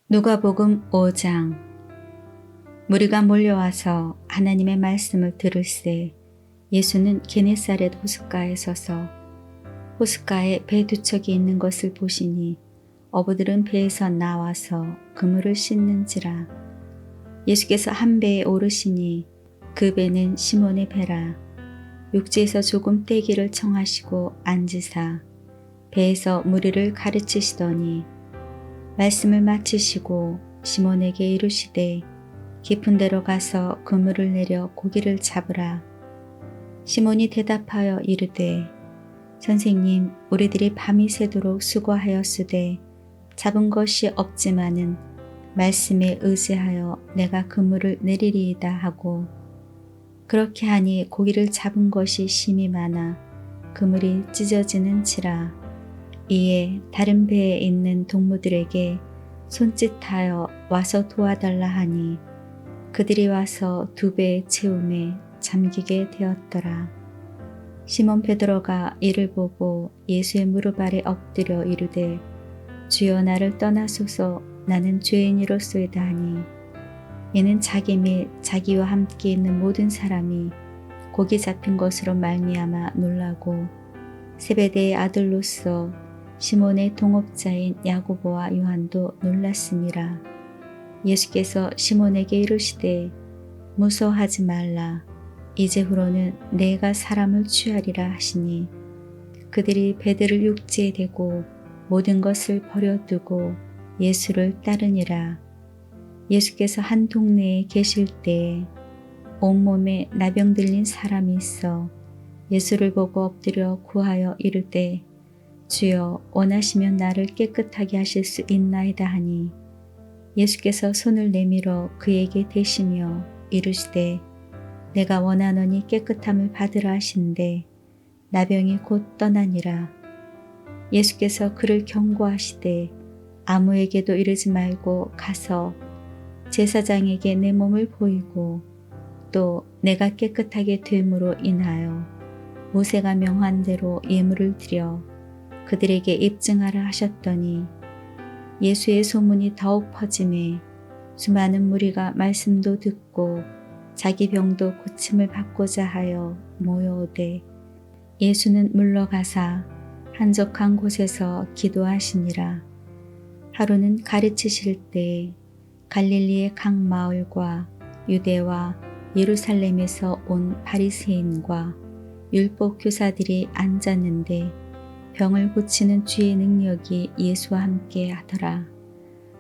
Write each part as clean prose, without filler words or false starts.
누가복음 5장. 무리가 몰려와서 하나님의 말씀을 들을새 예수는 게네사렛 호숫가에 서서 호숫가에 배 두 척이 있는 것을 보시니 어부들은 배에서 나와서 그물을 씻는지라. 예수께서 한 배에 오르시니 그 배는 시몬의 배라. 육지에서 조금 떼기를 청하시고 앉으사 배에서 무리를 가르치시더니 말씀을 마치시고 시몬에게 이르시되 깊은 데로 가서 그물을 내려 고기를 잡으라. 시몬이 대답하여 이르되 선생님, 우리들이 밤이 새도록 수고하였으되 잡은 것이 없지만은 말씀에 의지하여 내가 그물을 내리리이다 하고, 그렇게 하니 고기를 잡은 것이 심히 많아 그물이 찢어지는지라. 이에 다른 배에 있는 동무들에게 손짓하여 와서 도와달라 하니 그들이 와서 두 배의 채움에 잠기게 되었더라. 시몬 베드로가 이를 보고 예수의 무릎 아래 엎드려 이르되 주여, 나를 떠나소서, 나는 죄인이로소이다 하니, 이는 자기 및 자기와 함께 있는 모든 사람이 고기 잡힌 것으로 말미암아 놀라고 세베대의 아들로서 시몬의 동업자인 야고보와 요한도 놀랐음이라. 예수께서 시몬에게 이르시되 무서워하지 말라. 이제후로는 내가 사람을 취하리라 하시니, 그들이 배들을 육지에 대고 모든 것을 버려두고 예수를 따르니라. 예수께서 한 동네에 계실 때에 온몸에 나병 들린 사람이 있어 예수를 보고 엎드려 구하여 이르되 주여, 원하시면 나를 깨끗하게 하실 수 있나이다 하니, 예수께서 손을 내밀어 그에게 대시며 이르시되 내가 원하노니 깨끗함을 받으라 하신대 나병이 곧 떠나니라. 예수께서 그를 경고하시되 아무에게도 이르지 말고 가서 제사장에게 내 몸을 보이고 또 내가 깨끗하게 됨으로 인하여 모세가 명한 대로 예물을 드려 그들에게 입증하라 하셨더니, 예수의 소문이 더욱 퍼짐에 수많은 무리가 말씀도 듣고 자기 병도 고침을 받고자 하여 모여오되, 예수는 물러가사 한적한 곳에서 기도하시니라. 하루는 가르치실 때에 갈릴리의 각 마을과 유대와 예루살렘에서 온 바리새인과 율법 교사들이 앉았는데 병을 고치는 주의 능력이 예수와 함께 하더라.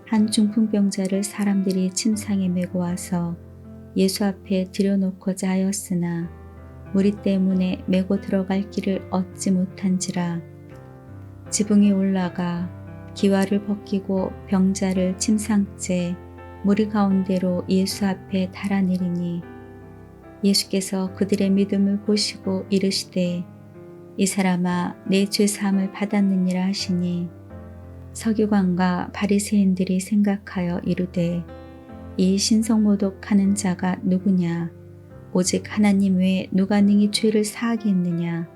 한 중풍병자를 사람들이 침상에 메고 와서 예수 앞에 들여놓고자 하였으나 무리 때문에 메고 들어갈 길을 얻지 못한지라. 지붕에 올라가 기와를 벗기고 병자를 침상째 무리 가운데로 예수 앞에 달아내리니, 예수께서 그들의 믿음을 보시고 이르시되 이 사람아, 내 죄사함을 받았느니라 하시니, 서기관과 바리새인들이 생각하여 이르되 이 신성모독하는 자가 누구냐? 오직 하나님 외에 누가 능히 죄를 사하겠느냐?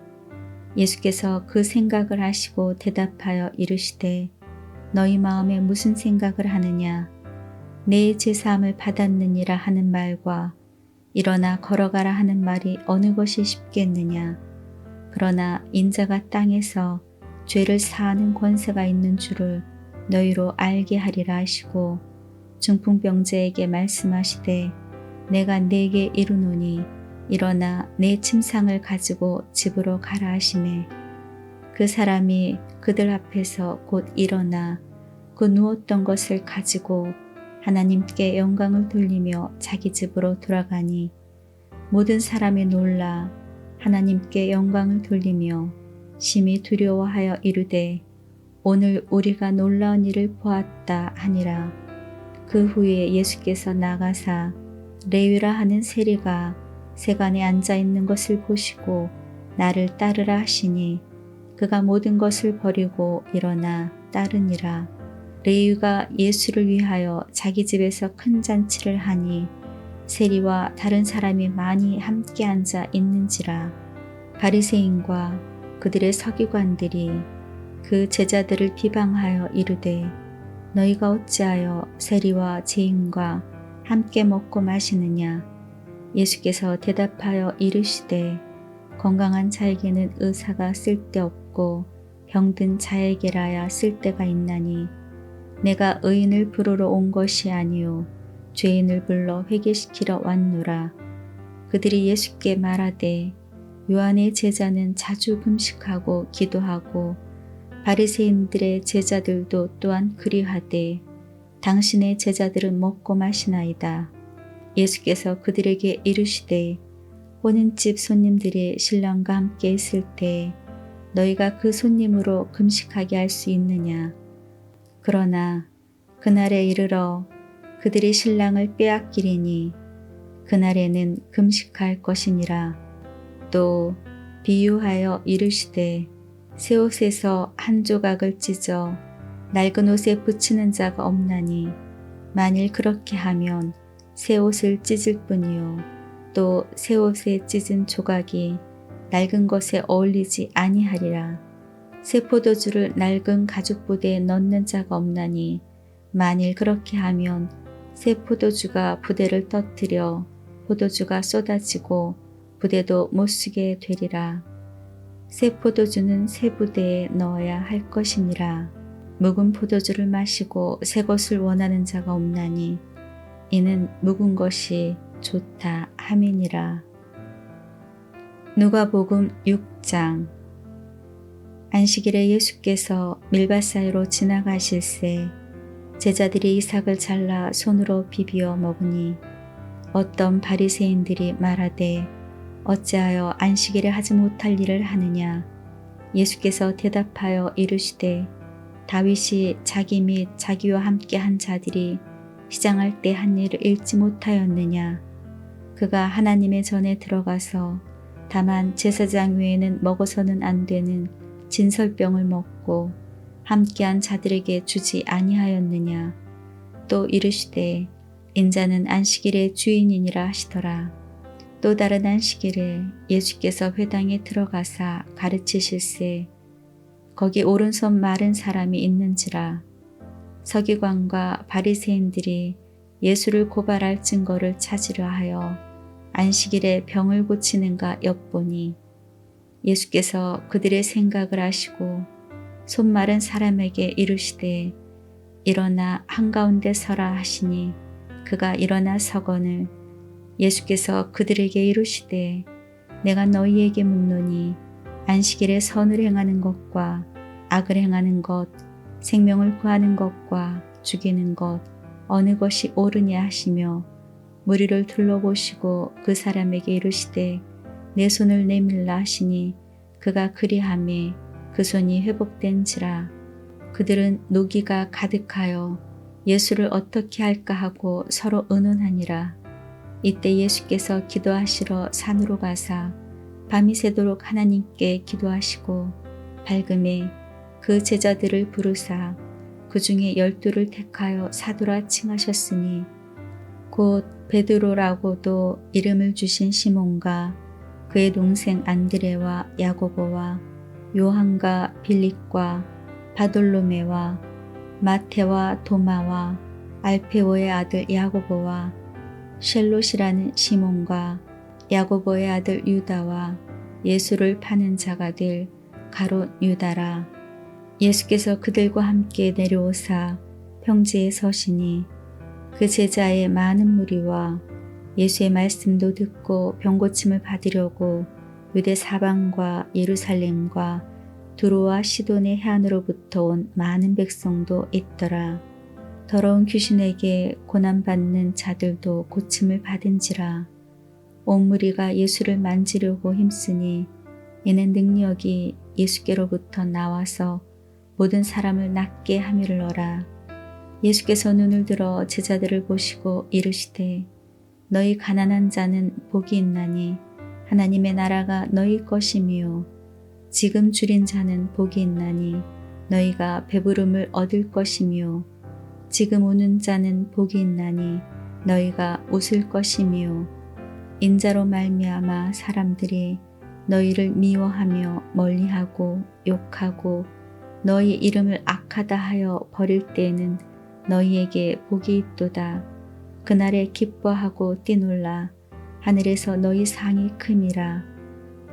예수께서 그 생각을 하시고 대답하여 이르시되 너희 마음에 무슨 생각을 하느냐? 내 죄사함을 받았느니라 하는 말과 일어나 걸어가라 하는 말이 어느 것이 쉽겠느냐? 그러나 인자가 땅에서 죄를 사하는 권세가 있는 줄을 너희로 알게 하리라 하시고, 중풍병자에게 말씀하시되 내가 네게 이르노니 일어나 내 침상을 가지고 집으로 가라 하시매, 그 사람이 그들 앞에서 곧 일어나 그 누웠던 것을 가지고 하나님께 영광을 돌리며 자기 집으로 돌아가니, 모든 사람이 놀라 하나님께 영광을 돌리며 심히 두려워하여 이르되 오늘 우리가 놀라운 일을 보았다 하니라. 그 후에 예수께서 나가사 레위라 하는 세리가 세간에 앉아 있는 것을 보시고 나를 따르라 하시니, 그가 모든 것을 버리고 일어나 따르니라. 레위가 예수를 위하여 자기 집에서 큰 잔치를 하니 세리와 다른 사람이 많이 함께 앉아 있는지라. 바리새인과 그들의 서기관들이 그 제자들을 비방하여 이르되 너희가 어찌하여 세리와 죄인과 함께 먹고 마시느냐? 예수께서 대답하여 이르시되 건강한 자에게는 의사가 쓸데없고 병든 자에게라야 쓸데가 있나니 내가 의인을 부르러 온 것이 아니요 죄인을 불러 회개시키러 왔노라. 그들이 예수께 말하되 요한의 제자는 자주 금식하고 기도하고 바리새인들의 제자들도 또한 그리하되 당신의 제자들은 먹고 마시나이다. 예수께서 그들에게 이르시되 오는 집 손님들이 신랑과 함께 있을 때 너희가 그 손님으로 금식하게 할 수 있느냐? 그러나 그날에 이르러 그들이 신랑을 빼앗기리니 그날에는 금식할 것이니라. 또 비유하여 이르시되 새 옷에서 한 조각을 찢어 낡은 옷에 붙이는 자가 없나니 만일 그렇게 하면 새 옷을 찢을 뿐이요 또 새 옷에 찢은 조각이 낡은 것에 어울리지 아니하리라. 새 포도주를 낡은 가죽 부대에 넣는 자가 없나니 만일 그렇게 하면 새 포도주가 부대를 터뜨려 포도주가 쏟아지고 부대도 못 쓰게 되리라. 새 포도주는 새 부대에 넣어야 할 것이니라. 묵은 포도주를 마시고 새 것을 원하는 자가 없나니 이는 묵은 것이 좋다 함이니라. 누가복음 6장. 안식일에 예수께서 밀밭 사이로 지나가실새 제자들이 이삭을 잘라 손으로 비비어 먹으니 어떤 바리새인들이 말하되 어찌하여 안식일에 하지 못할 일을 하느냐? 예수께서 대답하여 이르시되 다윗이 자기 및 자기와 함께 한 자들이 시장할 때 한 일을 읽지 못하였느냐? 그가 하나님의 전에 들어가서 다만 제사장 외에는 먹어서는 안 되는 진설병을 먹고 함께한 자들에게 주지 아니하였느냐? 또 이르시되 인자는 안식일의 주인이니라 하시더라. 또 다른 안식일에 예수께서 회당에 들어가사 가르치실새 거기 오른손 마른 사람이 있는지라. 서기관과 바리새인들이 예수를 고발할 증거를 찾으려 하여 안식일에 병을 고치는가 엿보니 예수께서 그들의 생각을 아시고 손 마른 사람에게 이르시되 일어나 한가운데 서라 하시니 그가 일어나 서거늘 예수께서 그들에게 이르시되 내가 너희에게 묻노니 안식일에 선을 행하는 것과 악을 행하는 것 생명을 구하는 것과 죽이는 것 어느 것이 옳으냐 하시며 무리를 둘러보시고 그 사람에게 이르시되 내 손을 내밀라 하시니 그가 그리하매 그 손이 회복된지라. 그들은 노기가 가득하여 예수를 어떻게 할까 하고 서로 의논하니라. 이때 예수께서 기도하시러 산으로 가사 밤이 새도록 하나님께 기도하시고 밝음에 그 제자들을 부르사 그 중에 12를 택하여 사도라 칭하셨으니 곧 베드로라고도 이름을 주신 시몬과 그의 동생 안드레와 야고보와 요한과 빌립과 바돌로메와 마테와 도마와 알페오의 아들 야고보와 셀롯이라는 시몬과 야고보의 아들 유다와 예수를 파는 자가 될 가롯 유다라. 예수께서 그들과 함께 내려오사 평지에 서시니 그 제자의 많은 무리와 예수의 말씀도 듣고 병고침을 받으려고 유대 사방과 예루살렘과 두로와 시돈의 해안으로부터 온 많은 백성도 있더라. 더러운 귀신에게 고난받는 자들도 고침을 받은지라. 온 무리가 예수를 만지려고 힘쓰니 이는 능력이 예수께로부터 나와서 모든 사람을 낫게 함이로라. 예수께서 눈을 들어 제자들을 보시고 이르시되 너희 가난한 자는 복이 있나니 하나님의 나라가 너희 것이미요. 지금 줄인 자는 복이 있나니 너희가 배부름을 얻을 것이미요. 지금 우는 자는 복이 있나니 너희가 웃을 것이미요. 인자로 말미암아 사람들이 너희를 미워하며 멀리하고 욕하고 너희 이름을 악하다 하여 버릴 때에는 너희에게 복이 있도다. 그날에 기뻐하고 뛰놀라. 하늘에서 너희 상이 큼이라.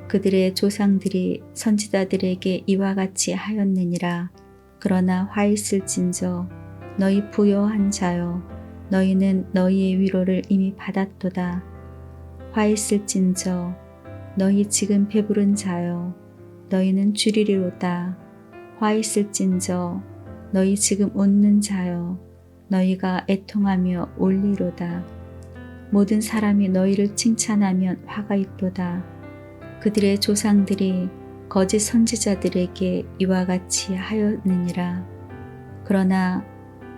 그들의 조상들이 선지자들에게 이와 같이 하였느니라. 그러나 화 있을진저 너희 부요한 자여, 너희는 너희의 위로를 이미 받았도다. 화 있을진저 너희 지금 배부른 자여, 너희는 주리리로다. 화 있을진저 너희 지금 웃는 자여, 너희가 애통하며 울리로다. 모든 사람이 너희를 칭찬하면 화가 있도다. 그들의 조상들이 거짓 선지자들에게 이와 같이 하였느니라. 그러나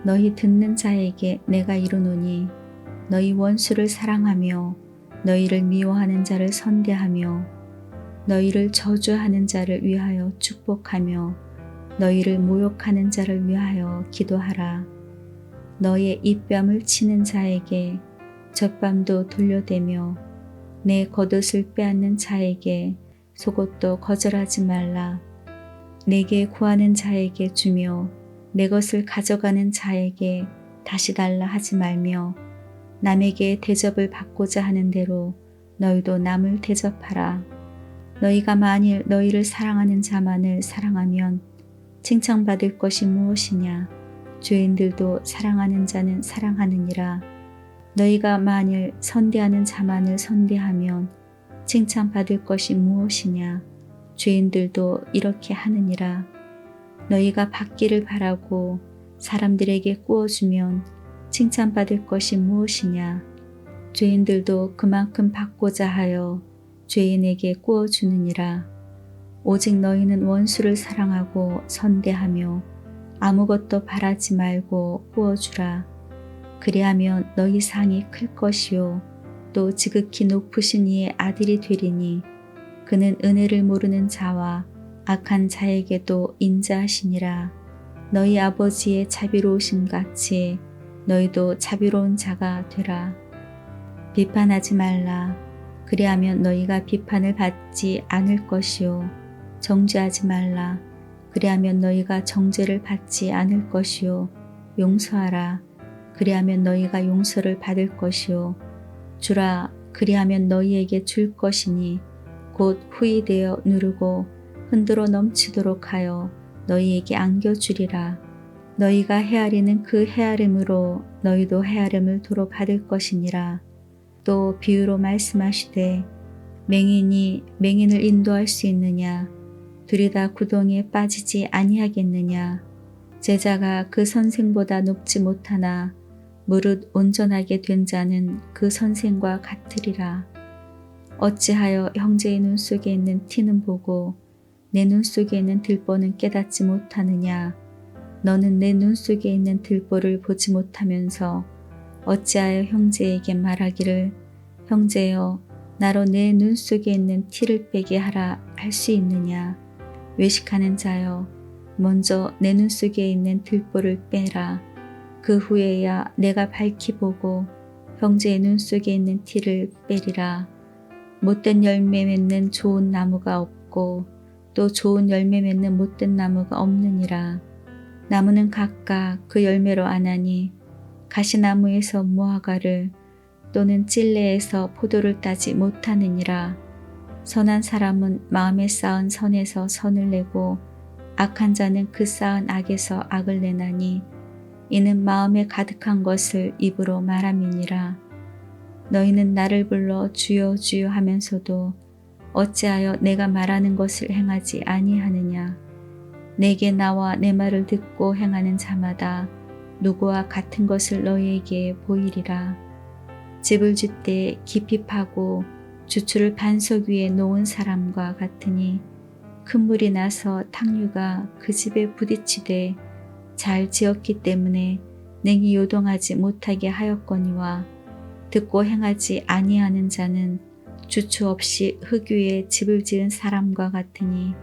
너희 듣는 자에게 내가 이르노니 너희 원수를 사랑하며 너희를 미워하는 자를 선대하며 너희를 저주하는 자를 위하여 축복하며 너희를 모욕하는 자를 위하여 기도하라. 너의 입뺨을 치는 자에게 젖밤도 돌려대며 내 겉옷을 빼앗는 자에게 속옷도 거절하지 말라. 내게 구하는 자에게 주며 내 것을 가져가는 자에게 다시 달라 하지 말며 남에게 대접을 받고자 하는 대로 너희도 남을 대접하라. 너희가 만일 너희를 사랑하는 자만을 사랑하면 칭찬받을 것이 무엇이냐? 죄인들도 사랑하는 자는 사랑하느니라. 너희가 만일 선대하는 자만을 선대하면 칭찬받을 것이 무엇이냐? 죄인들도 이렇게 하느니라. 너희가 받기를 바라고 사람들에게 꾸어주면 칭찬받을 것이 무엇이냐? 죄인들도 그만큼 받고자 하여 죄인에게 꾸어주느니라. 오직 너희는 원수를 사랑하고 선대하며 아무것도 바라지 말고 꾸어주라. 그리하면 너희 상이 클 것이요 또 지극히 높으신 이의 아들이 되리니 그는 은혜를 모르는 자와 악한 자에게도 인자하시니라. 너희 아버지의 자비로우심 같이 너희도 자비로운 자가 되라. 비판하지 말라. 그리하면 너희가 비판을 받지 않을 것이요 정죄하지 말라. 그리하면 너희가 정죄를 받지 않을 것이요 용서하라. 그리하면 너희가 용서를 받을 것이요 주라. 그리하면 너희에게 줄 것이니 곧 후이되어 누르고 흔들어 넘치도록 하여 너희에게 안겨주리라. 너희가 헤아리는 그 헤아림으로 너희도 헤아림을 도로 받을 것이니라. 또 비유로 말씀하시되 맹인이 맹인을 인도할 수 있느냐? 둘이 다 구덩이에 빠지지 아니하겠느냐? 제자가 그 선생보다 높지 못하나 무릇 온전하게 된 자는 그 선생과 같으리라. 어찌하여 형제의 눈 속에 있는 티는 보고 내 눈 속에 있는 들보는 깨닫지 못하느냐? 너는 내 눈 속에 있는 들보를 보지 못하면서 어찌하여 형제에게 말하기를 형제여 나로 내 눈 속에 있는 티를 빼게 하라 할 수 있느냐? 외식하는 자여 먼저 내 눈 속에 있는 들보를 빼라. 그 후에야 내가 밝히 보고 형제의 눈 속에 있는 티를 빼리라. 못된 열매 맺는 좋은 나무가 없고 또 좋은 열매 맺는 못된 나무가 없느니라. 나무는 각각 그 열매로 아나니 가시나무에서 무화과를 또는 찔레에서 포도를 따지 못하느니라. 선한 사람은 마음에 쌓은 선에서 선을 내고 악한 자는 그 쌓은 악에서 악을 내나니 이는 마음에 가득한 것을 입으로 말함이니라. 너희는 나를 불러 주여 주여 하면서도 어찌하여 내가 말하는 것을 행하지 아니하느냐? 내게 나와 내 말을 듣고 행하는 자마다 누구와 같은 것을 너희에게 보이리라. 집을 짓되 깊이 파고 주추를 반석 위에 놓은 사람과 같으니 큰 물이 나서 탕류가 그 집에 부딪히되 잘 지었기 때문에 냉이 요동하지 못하게 하였거니와 듣고 행하지 아니하는 자는 주추 없이 흙 위에 집을 지은 사람과 같으니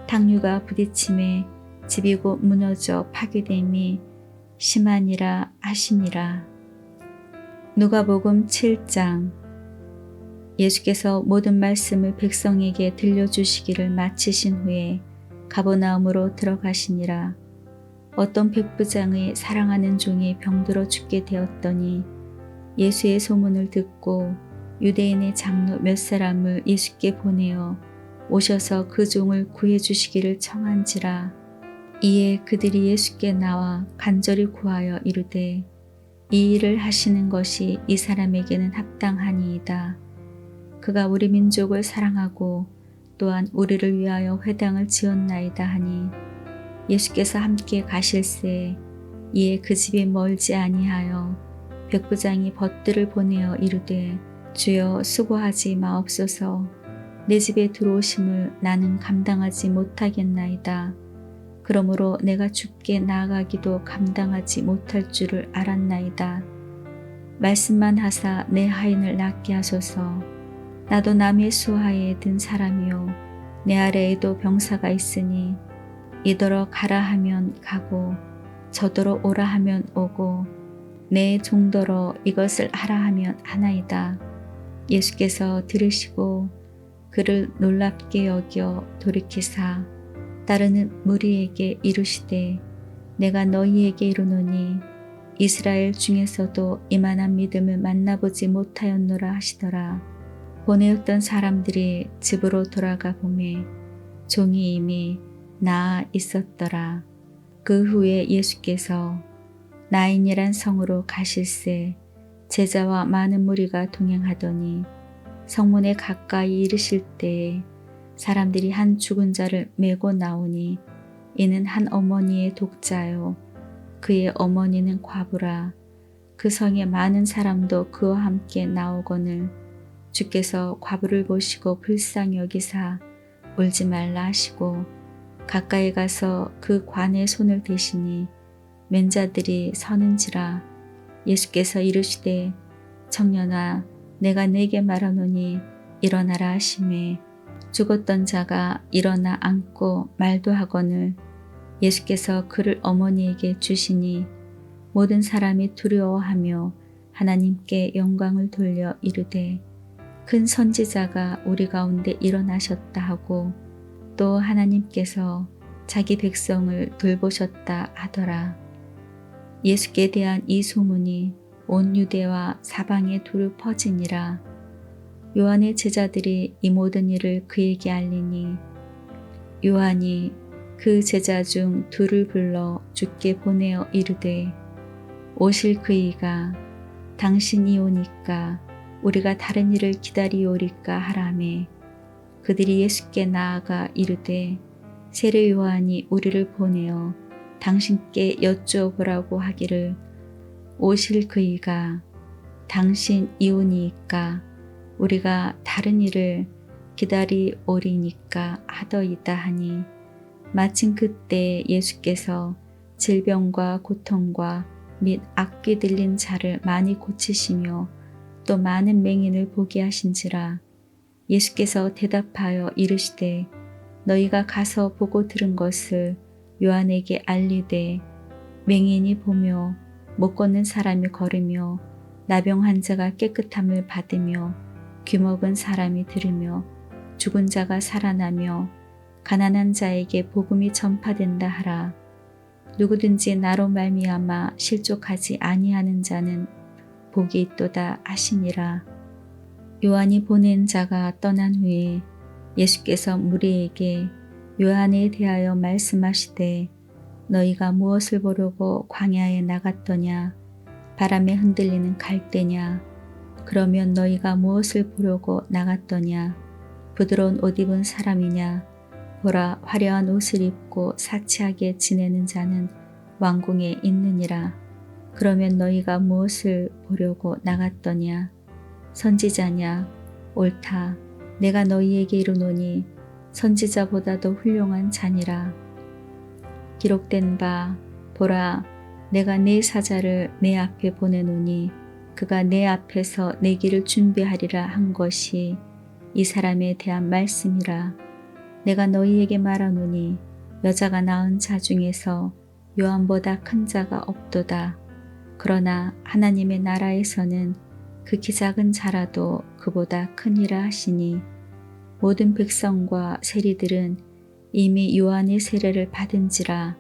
탕류가 부딪힘에 집이 곧 무너져 파괴됨이 심하니라 하시니라. 누가복음 7장. 예수께서 모든 말씀을 백성에게 들려주시기를 마치신 후에 가버나움으로 들어가시니라. 어떤 백부장의 사랑하는 종이 병들어 죽게 되었더니 예수의 소문을 듣고 유대인의 장로 몇 사람을 예수께 보내어 오셔서 그 종을 구해 주시기를 청한지라. 이에 그들이 예수께 나와 간절히 구하여 이르되 이 일을 하시는 것이 이 사람에게는 합당하니이다. 그가 우리 민족을 사랑하고 또한 우리를 위하여 회당을 지었나이다 하니 예수께서 함께 가실새 이에 그 집이 멀지 아니하여 백부장이 벗들을 보내어 이르되 주여 수고하지 마옵소서. 내 집에 들어오심을 나는 감당하지 못하겠나이다. 그러므로 내가 주께 나아가기도 감당하지 못할 줄을 알았나이다. 말씀만 하사 내 하인을 낫게 하소서. 나도 남의 수하에 든 사람이요 내 아래에도 병사가 있으니 이더러 가라 하면 가고 저더러 오라 하면 오고 내 종더러 이것을 하라 하면 하나이다. 예수께서 들으시고 그를 놀랍게 여겨 돌이키사 따르는 무리에게 이르시되 내가 너희에게 이르노니 이스라엘 중에서도 이만한 믿음을 만나보지 못하였노라 하시더라. 보내었던 사람들이 집으로 돌아가 보매 종이 이미 나아 있었더라. 그 후에 예수께서 나인이란 성으로 가실새 제자와 많은 무리가 동행하더니 성문에 가까이 이르실 때에 사람들이 한 죽은 자를 메고 나오니 이는 한 어머니의 독자요 그의 어머니는 과부라. 그 성에 많은 사람도 그와 함께 나오거늘 주께서 과부를 보시고 불쌍히 여기사 울지 말라 하시고 가까이 가서 그 관에 손을 대시니 맨자들이 서는지라. 예수께서 이르시되 청년아 내가 네게 말하노니 일어나라 하시매 죽었던 자가 일어나 앉고 말도 하거늘 예수께서 그를 어머니에게 주시니 모든 사람이 두려워하며 하나님께 영광을 돌려 이르되 큰 선지자가 우리 가운데 일어나셨다 하고 또 하나님께서 자기 백성을 돌보셨다 하더라. 예수께 대한 이 소문이 온 유대와 사방에 두루 퍼지니라. 요한의 제자들이 이 모든 일을 그에게 알리니 요한이 그 제자 중 둘을 불러 주께 보내어 이르되 오실 그이가 당신이 오니까 우리가 다른 일을 기다리오리까 하라매 그들이 예수께 나아가 이르되 세례 요한이 우리를 보내어 당신께 여쭈어보라고 하기를 오실 그이가 당신 이오니이까 우리가 다른 일을 기다리오리니까 하더이다 하니 마침 그때 예수께서 질병과 고통과 및 악귀 들린 자를 많이 고치시며 또 많은 맹인을 보게 하신지라. 예수께서 대답하여 이르시되 너희가 가서 보고 들은 것을 요한에게 알리되 맹인이 보며 못 걷는 사람이 걸으며 나병 환자가 깨끗함을 받으며 귀먹은 사람이 들으며 죽은 자가 살아나며 가난한 자에게 복음이 전파된다 하라. 누구든지 나로 말미암아 실족하지 아니하는 자는 복이 있도다 하시니라. 요한이 보낸 자가 떠난 후에 예수께서 무리에게 요한에 대하여 말씀하시되 너희가 무엇을 보려고 광야에 나갔더냐 바람에 흔들리는 갈대냐 그러면 너희가 무엇을 보려고 나갔더냐 부드러운 옷 입은 사람이냐 보라 화려한 옷을 입고 사치하게 지내는 자는 왕궁에 있느니라. 그러면 너희가 무엇을 보려고 나갔더냐 선지자냐 옳다 내가 너희에게 이르노니 선지자보다도 훌륭한 자니라. 기록된 바 보라 내가 내 사자를 내 앞에 보내노니 그가 내 앞에서 내 길을 준비하리라 한 것이 이 사람에 대한 말씀이라. 내가 너희에게 말하노니 여자가 낳은 자 중에서 요한보다 큰 자가 없도다. 그러나 하나님의 나라에서는 극히 작은 자라도 그보다 크니라 하시니 모든 백성과 세리들은 이미 요한의 세례를 받은지라.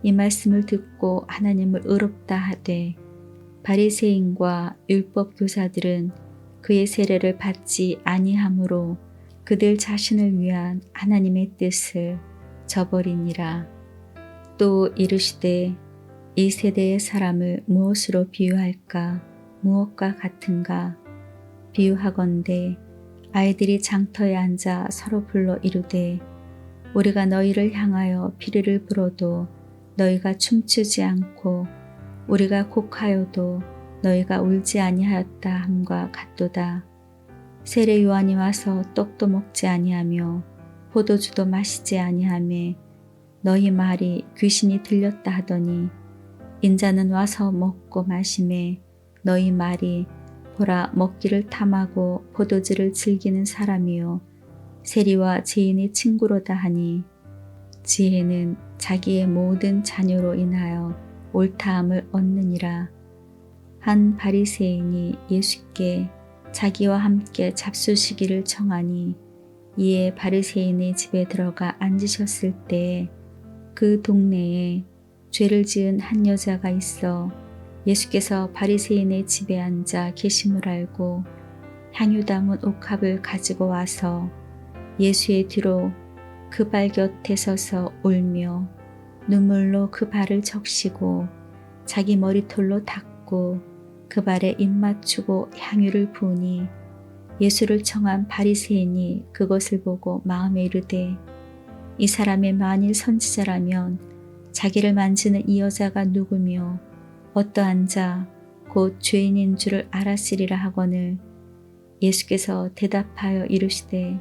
이 말씀을 듣고 하나님을 의롭다 하되 바리새인과 율법 교사들은 그의 세례를 받지 아니하므로 그들 자신을 위한 하나님의 뜻을 저버리니라. 또 이르시되 이 세대의 사람을 무엇으로 비유할까? 무엇과 같은가? 비유하건대 아이들이 장터에 앉아 서로 불러 이르되 우리가 너희를 향하여 피리를 불어도 너희가 춤추지 않고 우리가 곡하여도 너희가 울지 아니하였다 함과 같도다. 세례 요한이 와서 떡도 먹지 아니하며 포도주도 마시지 아니하며 너희 말이 귀신이 들렸다 하더니 인자는 와서 먹고 마시매 너희 말이 보라 먹기를 탐하고 포도주를 즐기는 사람이요 세리와 죄인의 친구로다 하니 지혜는 자기의 모든 자녀로 인하여 옳다함을 얻느니라. 한 바리새인이 예수께 자기와 함께 잡수시기를 청하니 이에 바리새인의 집에 들어가 앉으셨을 때에 그 동네에 죄를 지은 한 여자가 있어 예수께서 바리새인의 집에 앉아 계심을 알고 향유 담은 옥합을 가지고 와서 예수의 뒤로 그 발 곁에 서서 울며 눈물로 그 발을 적시고 자기 머리털로 닦고 그 발에 입 맞추고 향유를 부으니 예수를 청한 바리새인이 그것을 보고 마음에 이르되 이 사람의 만일 선지자라면 자기를 만지는 이 여자가 누구며 어떠한 자 곧 죄인인 줄을 알았으리라 하거늘 예수께서 대답하여 이르시되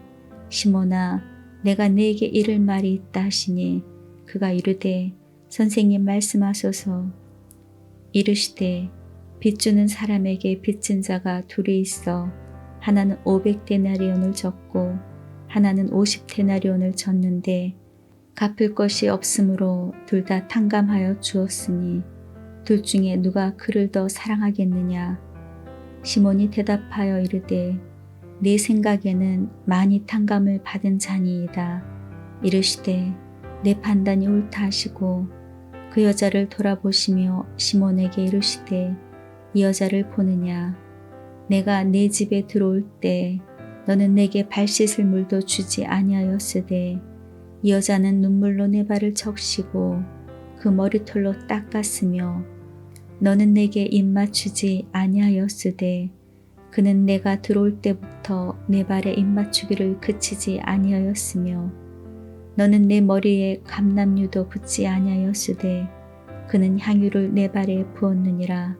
시몬아 내가 네게 이를 말이 있다 하시니 그가 이르되 선생님 말씀하소서. 이르시되 빚주는 사람에게 빚진 자가 둘이 있어 하나는 500데나리온을 졌고 하나는 50데나리온을 졌는데 갚을 것이 없으므로 둘 다 탕감하여 주었으니 둘 중에 누가 그를 더 사랑하겠느냐. 시몬이 대답하여 이르되 내 생각에는 많이 탕감을 받은 자니이다. 이르시되 내 판단이 옳다 하시고 그 여자를 돌아보시며 시몬에게 이르시되 이 여자를 보느냐. 내가 네 집에 들어올 때 너는 내게 발 씻을 물도 주지 아니하였으되 이 여자는 눈물로 내 발을 적시고 그 머리털로 닦았으며 너는 내게 입 맞추지 아니하였으되 그는 내가 들어올 때부터 내 발에 입 맞추기를 그치지 아니하였으며 너는 내 머리에 감람유도 붓지 아니하였으되 그는 향유를 내 발에 부었느니라.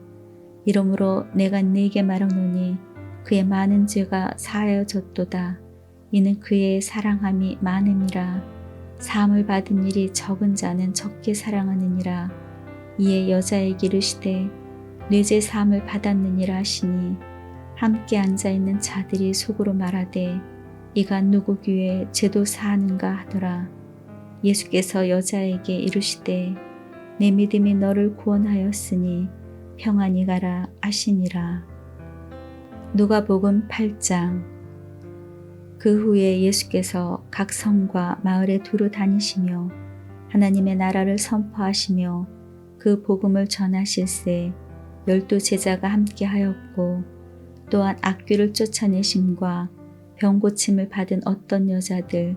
이러므로 내가 네게 말하노니 그의 많은 죄가 사하여졌도다. 이는 그의 사랑함이 많음이라. 사함을 받은 일이 적은 자는 적게 사랑하느니라. 이에 여자에게 이르시되 내 죄 사함을 받았느니라 하시니 함께 앉아있는 자들이 속으로 말하되 이가 누구 귀에 죄도 사하는가 하더라. 예수께서 여자에게 이르시되 내 믿음이 너를 구원하였으니 평안히 가라 하시니라. 누가복음 8장. 그 후에 예수께서 각 성과 마을에 두루 다니시며 하나님의 나라를 선포하시며 그 복음을 전하실세 12 제자가 함께 하였고 또한 악귀를 쫓아내심과 병 고침을 받은 어떤 여자들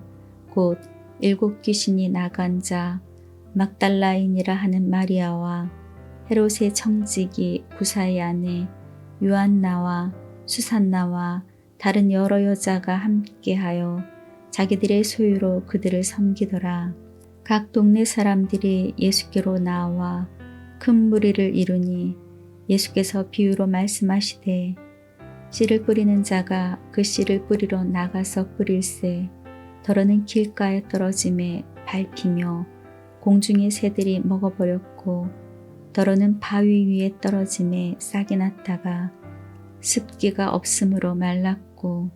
곧 7 귀신이 나간 자 막달라인이라 하는 마리아와 헤롯의 청지기 구사의 아내 요한나와 수산나와 다른 여러 여자가 함께하여 자기들의 소유로 그들을 섬기더라. 각 동네 사람들이 예수께로 나와 큰 무리를 이루니 예수께서 비유로 말씀하시되 씨를 뿌리는 자가 그 씨를 뿌리러 나가서 뿌릴새 더러는 길가에 떨어짐에 밟히며 공중의 새들이 먹어버렸고 더러는 바위 위에 떨어짐에 싹이 났다가 습기가 없으므로 말랐고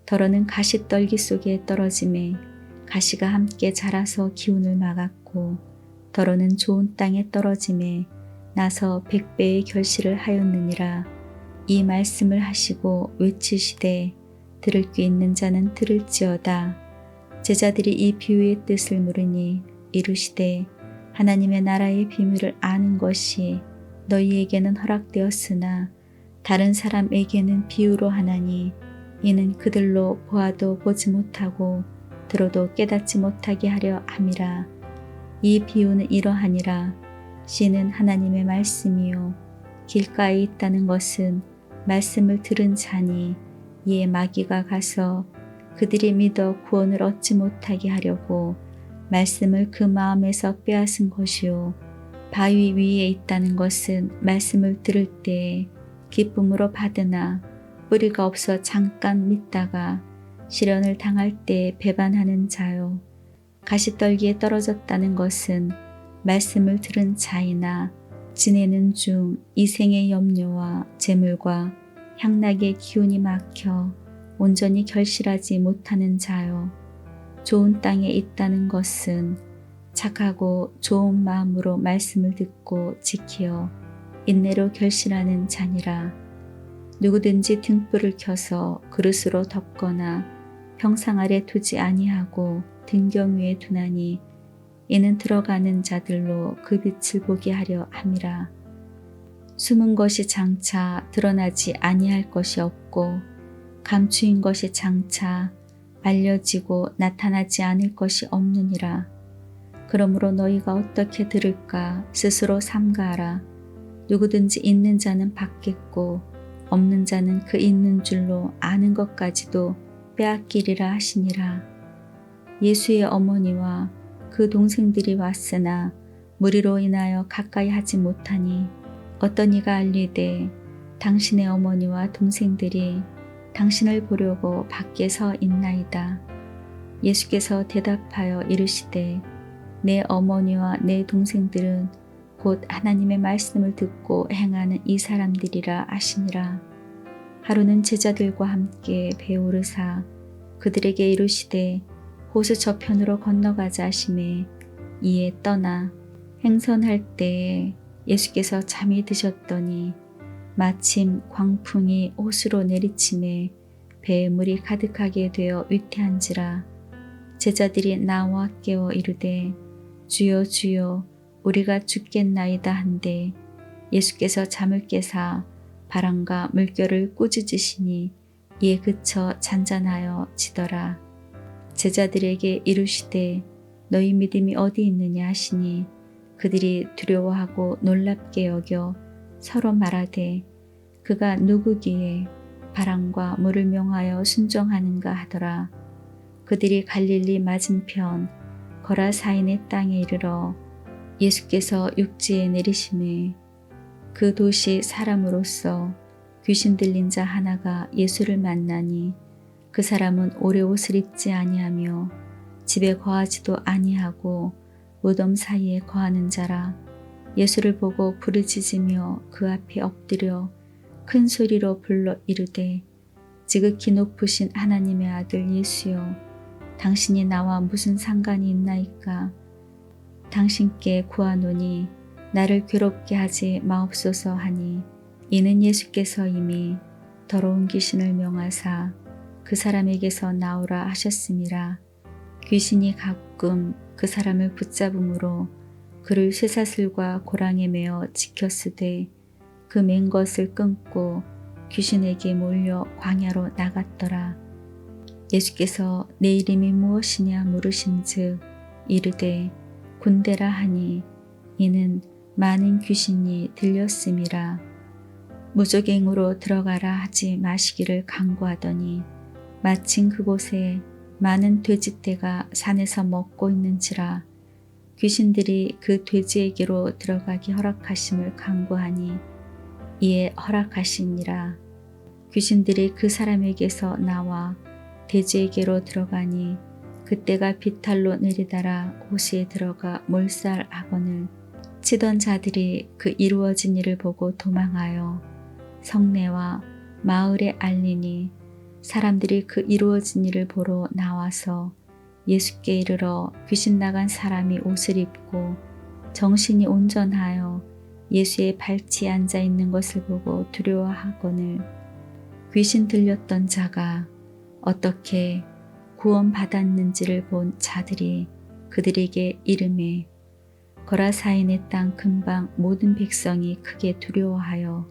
더러는 가시떨기 속에 떨어짐에 가시가 함께 자라서 기운을 막았고 더러는 좋은 땅에 떨어짐에 나서 100배의 결실을 하였느니라. 이 말씀을 하시고 외치시되 들을 귀 있는 자는 들을지어다. 제자들이 이 비유의 뜻을 물으니 이르시되 하나님의 나라의 비밀을 아는 것이 너희에게는 허락되었으나 다른 사람에게는 비유로 하나니 이는 그들로 보아도 보지 못하고 들어도 깨닫지 못하게 하려 함이라. 이 비유는 이러하니라. 씨는 하나님의 말씀이요 길가에 있다는 것은 말씀을 들은 자니 이에 마귀가 가서 그들이 믿어 구원을 얻지 못하게 하려고 말씀을 그 마음에서 빼앗은 것이요 바위 위에 있다는 것은 말씀을 들을 때에 기쁨으로 받으나 뿌리가 없어 잠깐 믿다가 시련을 당할 때 배반하는 자요. 가시떨기에 떨어졌다는 것은 말씀을 들은 자이나 지내는 중 이생의 염려와 재물과 향락의 기운이 막혀 온전히 결실하지 못하는 자요. 좋은 땅에 있다는 것은 착하고 좋은 마음으로 말씀을 듣고 지키어 인내로 결실하는 자니라. 누구든지 등불을 켜서 그릇으로 덮거나 평상 아래 두지 아니하고 등경 위에 두나니 이는 들어가는 자들로 그 빛을 보게 하려 함이라. 숨은 것이 장차 드러나지 아니할 것이 없고 감추인 것이 장차 알려지고 나타나지 않을 것이 없느니라. 그러므로 너희가 어떻게 들을까 스스로 삼가하라. 누구든지 있는 자는 받겠고 없는 자는 그 있는 줄로 아는 것까지도 빼앗기리라 하시니라. 예수의 어머니와 그 동생들이 왔으나 무리로 인하여 가까이 하지 못하니 어떤 이가 알리되 당신의 어머니와 동생들이 당신을 보려고 밖에 서 있나이다. 예수께서 대답하여 이르시되 내 어머니와 내 동생들은 곧 하나님의 말씀을 듣고 행하는 이 사람들이라 하시니라. 하루는 제자들과 함께 배 오르사 그들에게 이르시되 호수 저편으로 건너가자 하시매 이에 떠나 행선할 때에 예수께서 잠이 드셨더니 마침 광풍이 호수로 내리침에 배에 물이 가득하게 되어 위태한지라. 제자들이 나와 깨워 이르되 주여 주여 우리가 죽겠나이다 한데 예수께서 잠을 깨사 바람과 물결을 꾸짖으시니 이에 그쳐 잔잔하여 지더라. 제자들에게 이르시되 너희 믿음이 어디 있느냐 하시니 그들이 두려워하고 놀랍게 여겨 서로 말하되 그가 누구기에 바람과 물을 명하여 순종하는가 하더라. 그들이 갈릴리 맞은편 거라사인의 땅에 이르러 예수께서 육지에 내리심에 그 도시 사람으로서 귀신 들린 자 하나가 예수를 만나니 그 사람은 오래 옷을 입지 아니하며 집에 거하지도 아니하고 무덤 사이에 거하는 자라. 예수를 보고 부르짖으며 그 앞에 엎드려 큰 소리로 불러 이르되 지극히 높으신 하나님의 아들 예수여 당신이 나와 무슨 상관이 있나이까. 당신께 구하노니 나를 괴롭게 하지 마옵소서 하니 이는 예수께서 이미 더러운 귀신을 명하사 그 사람에게서 나오라 하셨음이라. 귀신이 가끔 그 사람을 붙잡음으로 그를 쇠사슬과 고랑에 매어 지켰으되 그 맨 것을 끊고 귀신에게 몰려 광야로 나갔더라. 예수께서 내 이름이 무엇이냐 물으신즉 이르되 군대라 하니 이는 많은 귀신이 들렸음이라. 무적행으로 들어가라 하지 마시기를 강구하더니 마침 그곳에 많은 돼지떼가 산에서 먹고 있는지라. 귀신들이 그 돼지에게로 들어가기 허락하심을 강구하니 이에 허락하시니라. 귀신들이 그 사람에게서 나와 돼지에게로 들어가니 그때가 비탈로 내리달아 호수에 들어가 몰살하거늘 치던 자들이 그 이루어진 일을 보고 도망하여 성내와 마을에 알리니 사람들이 그 이루어진 일을 보러 나와서 예수께 이르러 귀신 나간 사람이 옷을 입고 정신이 온전하여 예수의 발치에 앉아 있는 것을 보고 두려워하거늘 귀신 들렸던 자가 어떻게 구원받았는지를 본 자들이 그들에게 이르매 거라사인의 땅 근방 모든 백성이 크게 두려워하여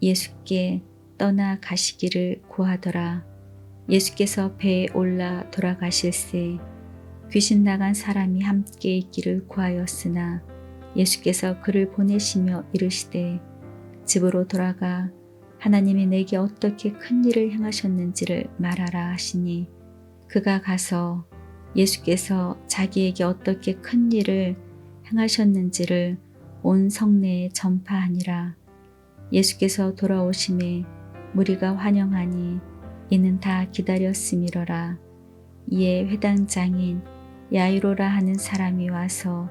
예수께 떠나 가시기를 구하더라. 예수께서 배에 올라 돌아가실새 귀신 나간 사람이 함께 있기를 구하였으나 예수께서 그를 보내시며 이르시되 집으로 돌아가 하나님이 내게 어떻게 큰 일을 행하셨는지를 말하라 하시니 그가 가서 예수께서 자기에게 어떻게 큰 일을 행하셨는지를 온 성내에 전파하니라. 예수께서 돌아오심에 무리가 환영하니 이는 다 기다렸음이러라. 이에 회당장인 야이로라 하는 사람이 와서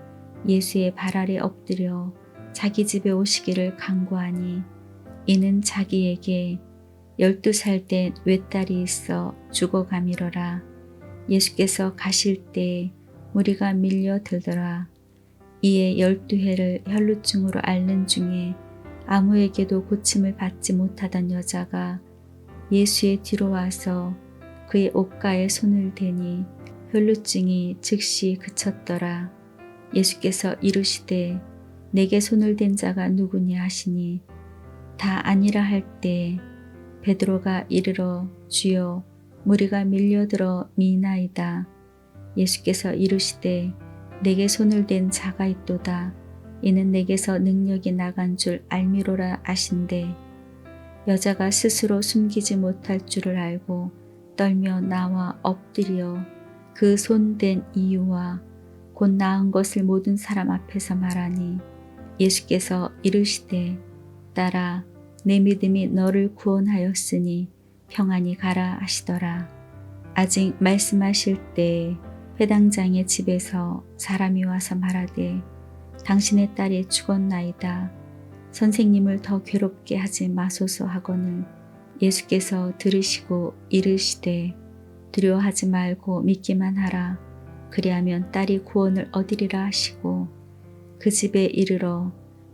예수의 발 아래 엎드려 자기 집에 오시기를 간구하니 이는 자기에게 12살 된 외딸이 있어 죽어가미러라. 예수께서 가실 때 무리가 밀려들더라. 이에 12해를 혈루증으로 앓는 중에 아무에게도 고침을 받지 못하던 여자가 예수의 뒤로 와서 그의 옷가에 손을 대니 혈루증이 즉시 그쳤더라. 예수께서 이르시되 내게 손을 댄 자가 누구냐 하시니 다 아니라 할 때 베드로가 이르러 주여 무리가 밀려들어 미나이다. 예수께서 이르시되 내게 손을 댄 자가 있도다. 이는 내게서 능력이 나간 줄 알미로라 하신대 여자가 스스로 숨기지 못할 줄을 알고 떨며 나와 엎드려 그 손 댄 이유와 곧 나은 것을 모든 사람 앞에서 말하니 예수께서 이르시되 딸아 내 믿음이 너를 구원하였으니 평안히 가라 하시더라. 아직 말씀하실 때에 회당장의 집에서 사람이 와서 말하되 당신의 딸이 죽었나이다. 선생님을 더 괴롭게 하지 마소서 하거늘 예수께서 들으시고 이르시되 두려워하지 말고 믿기만 하라. 그리하면 딸이 구원을 얻으리라 하시고 그 집에 이르러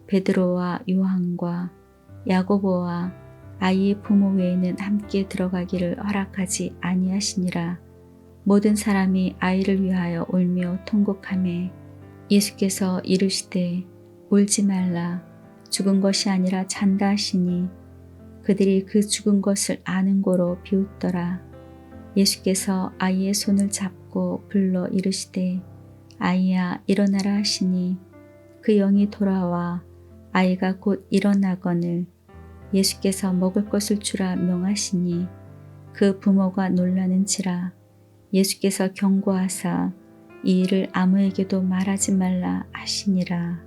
베드로와 요한과 야고보와 아이의 부모 외에는 함께 들어가기를 허락하지 아니하시니라. 모든 사람이 아이를 위하여 울며 통곡하매 예수께서 이르시되 울지 말라. 죽은 것이 아니라 잔다 하시니 그들이 그 죽은 것을 아는 고로 비웃더라. 예수께서 아이의 손을 잡고 불러 이르시되 아이야 일어나라 하시니 그 영이 돌아와 아이가 곧 일어나거늘 예수께서 먹을 것을 주라 명하시니 그 부모가 놀라는지라. 예수께서 경고하사 이 일을 아무에게도 말하지 말라 하시니라.